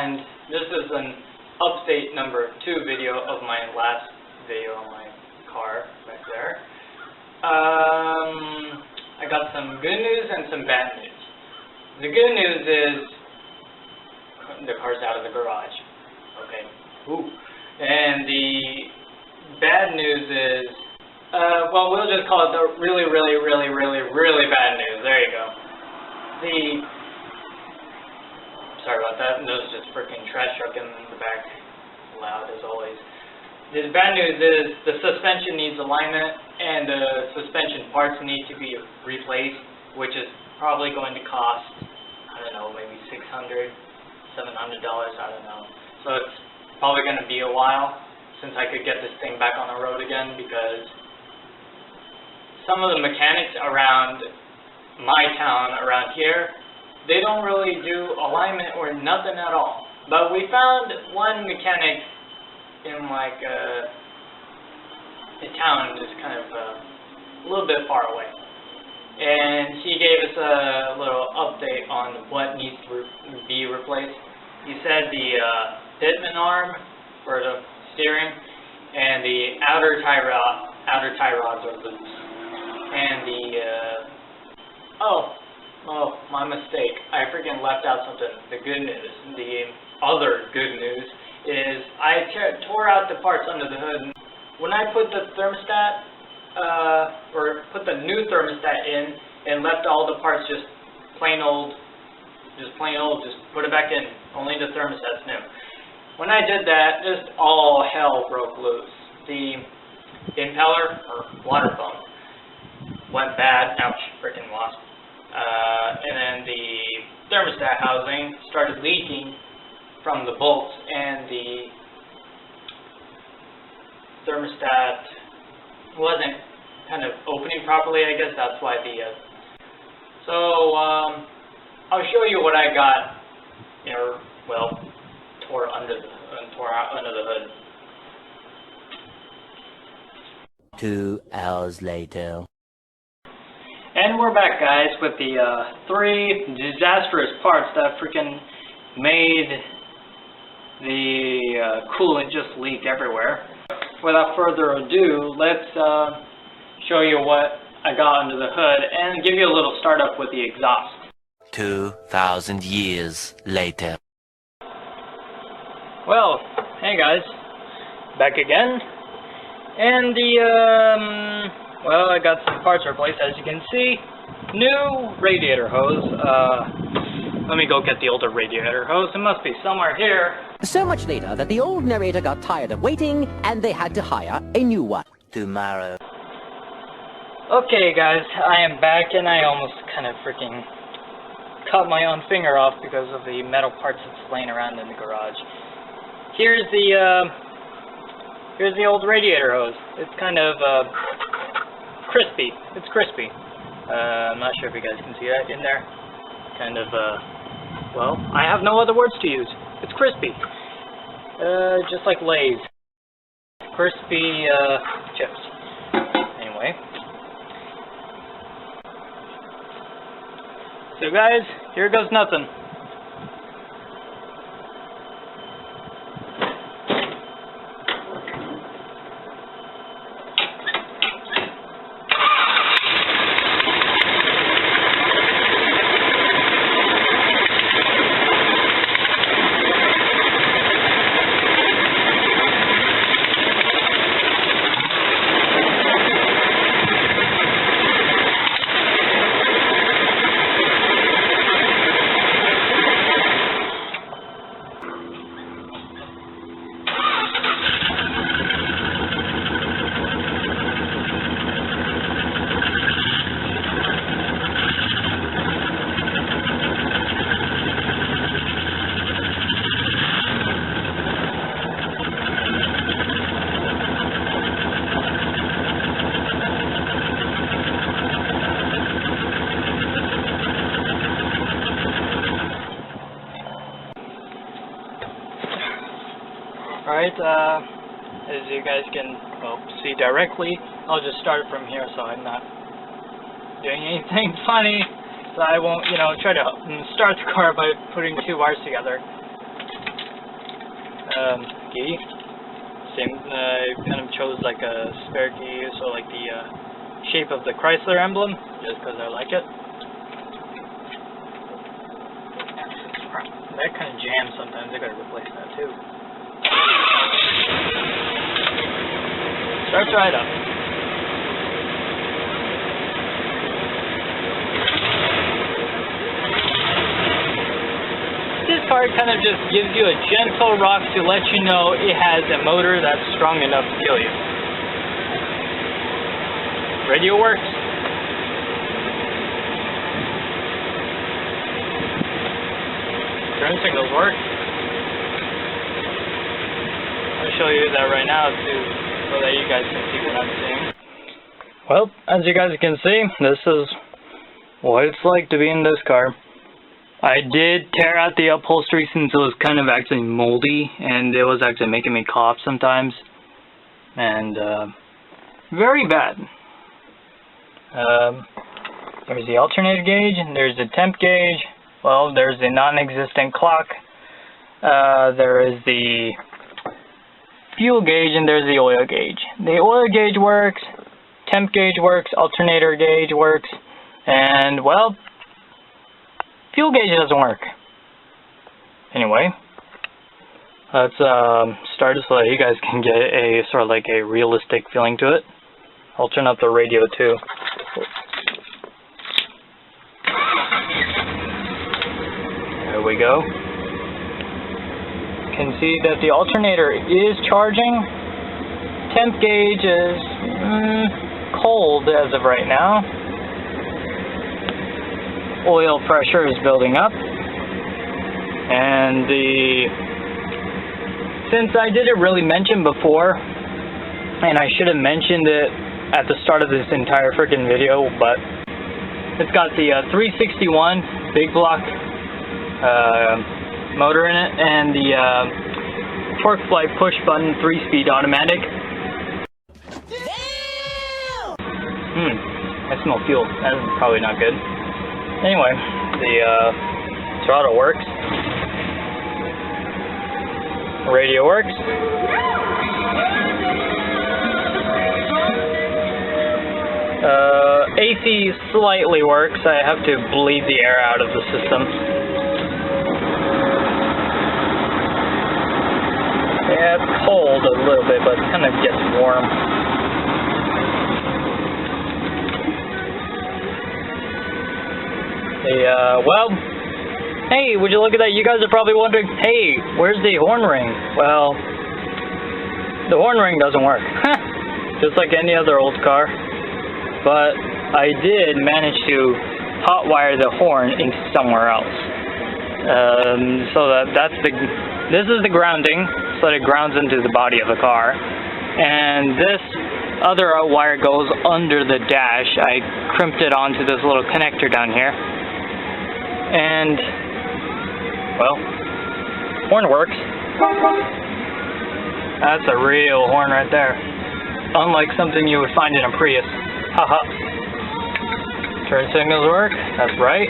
and this is an update number 2 video of my last video on my car back there. I got some good news and some bad news. The good news is the car's out of the garage. Okay. Ooh. And the bad news is, well, we'll just call it the really bad news. There you go. Sorry about that. There's just freaking trash truck in the back, loud as always. The bad news is the suspension needs alignment, and the suspension parts need to be replaced, which is probably going to cost, I don't know, maybe $600, $700, I don't know. So it's probably going to be a while since I could get this thing back on the road again, because some of the mechanics around my town, around here, they don't really do alignment or nothing at all. But we found one mechanic in like a town just kind of a little bit far away. And he gave us a little update on what needs to be replaced. He said the pitman arm for the steering and the outer tie rods are loose. And the oh, my mistake. I freaking left out something. The good news. The other good news is I tore out the parts under the hood. When I put the thermostat, or put the new thermostat in and left all the parts just plain old, just put it back in. Only the thermostat's new. When I did that, just all hell broke loose. The impeller, or water pump, went bad. Ouch, freaking wasp. And then the thermostat housing started leaking from the bolts, and the thermostat wasn't kind of opening properly. I guess that's why I'll show you what I got, tore out under the hood. 2 hours later. And we're back, guys, with the 3 disastrous parts that freaking made the coolant just leak everywhere. Without further ado, let's show you what I got under the hood and give you a little startup with the exhaust. 2,000 years later. Well, hey guys, back again. And well, I got some parts replaced, as you can see. New radiator hose. Let me go get the older radiator hose. It must be somewhere here. So much later that the old narrator got tired of waiting, and they had to hire a new one. Tomorrow. Okay, guys, I am back, and I almost kind of freaking cut my own finger off because of the metal parts that's laying around in the garage. Here's the old radiator hose. It's kind of crispy. It's crispy. I'm not sure if you guys can see that in there. Kind of, well, I have no other words to use. It's crispy. Just like Lay's. Crispy, chips. Anyway. So guys, here goes nothing. Alright, as you guys can see directly, I'll just start from here so I'm not doing anything funny. So I won't, try to start the car by putting two wires together. key. Same, I kind of chose like a spare key, so like the shape of the Chrysler emblem, just because I like it. That kind of jams sometimes, I gotta replace that too. Starts right up. This car kind of just gives you a gentle rock to let you know it has a motor that's strong enough to kill you. Radio works. Turn signals work. I'll show you that right now so that you guys can see what I'm seeing. Well, as you guys can see, this is what it's like to be in this car. I did tear out the upholstery since it was kind of actually moldy, and it was actually making me cough sometimes. And, very bad. There's the alternator gauge, and there's the temp gauge. Well, there's the non-existent clock. There is the fuel gauge, and there's the oil gauge. The oil gauge works, temp gauge works, alternator gauge works, and, well, fuel gauge doesn't work. Anyway, let's start it so that you guys can get a sort of like a realistic feeling to it. I'll turn up the radio too. There we go. You can see that the alternator is charging. Temp gauge is cold as of right now. Oil pressure is building up, and since I didn't really mention before, and I should have mentioned it at the start of this entire freaking video, but it's got the 361 big block motor in it, and the TorqueFlite push button 3-speed automatic. I smell fuel. That's probably not good. Anyway, the throttle works, radio works, AC slightly works. I have to bleed the air out of the system. Yeah, it's cold a little bit, but it kind of gets warm. Well, hey, would you look at that? You guys are probably wondering, hey, where's the horn ring? Well, the horn ring doesn't work. Just like any other old car. But I did manage to hotwire the horn into somewhere else. So this is the grounding, so that it grounds into the body of the car. And this other wire goes under the dash. I crimped it onto this little connector down here. And, well, horn works. That's a real horn right there. Unlike something you would find in a Prius. Haha. Turn signals work. That's right.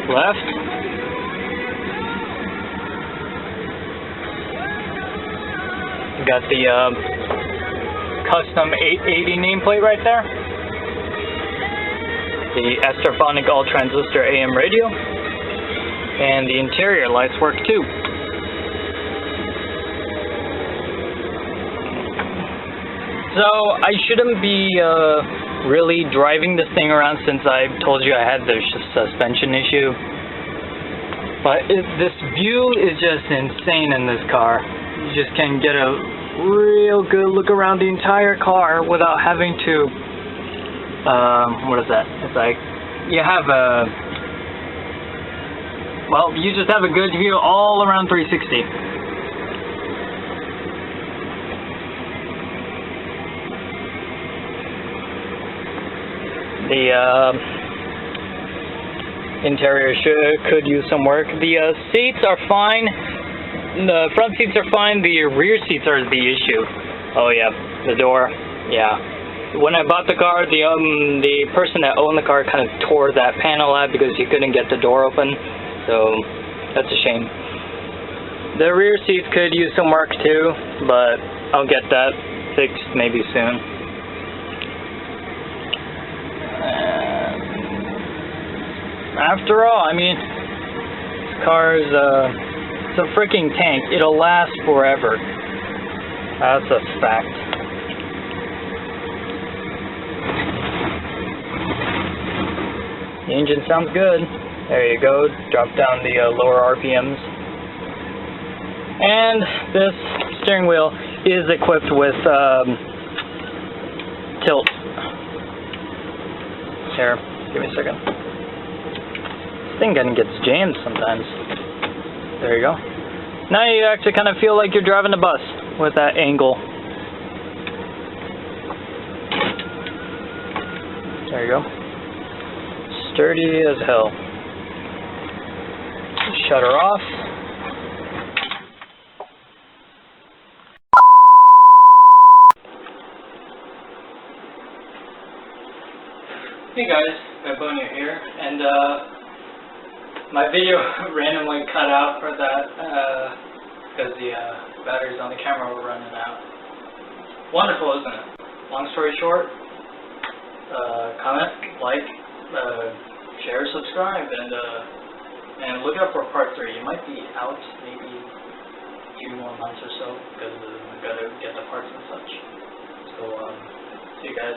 Left. Got the custom 880 nameplate right there. The Esterphonic all-transistor AM radio, and the interior lights work too. So I shouldn't be really driving this thing around since I told you I had the suspension issue. But this view is just insane in this car. You just can get a real good look around the entire car without having to what is that? It's like you have you just have a good view all around 360. The interior could use some work. The seats are fine. The front seats are fine. The rear seats are the issue. Oh yeah, the door. Yeah. When I bought the car, the person that owned the car kind of tore that panel out because he couldn't get the door open. So that's a shame. The rear seats could use some work too, but I'll get that fixed maybe soon. After all, I mean, this car's it's a freaking tank. It'll last forever. That's a fact. The engine sounds good. There you go. Drop down the lower RPMs. And this steering wheel is equipped with tilt. Here, give me a second. This thing kind of gets jammed sometimes. There you go. Now you actually kind of feel like you're driving a bus with that angle. There you go. Sturdy as hell. Shut her off. Hey guys, Baboni here, and my video randomly cut out for that because the batteries on the camera were running out. Wonderful, isn't it? Long story short, comment, like, share, subscribe, and look out for part 3. It might be out maybe 2 more months or so because I've got to get the parts and such. So, see you guys.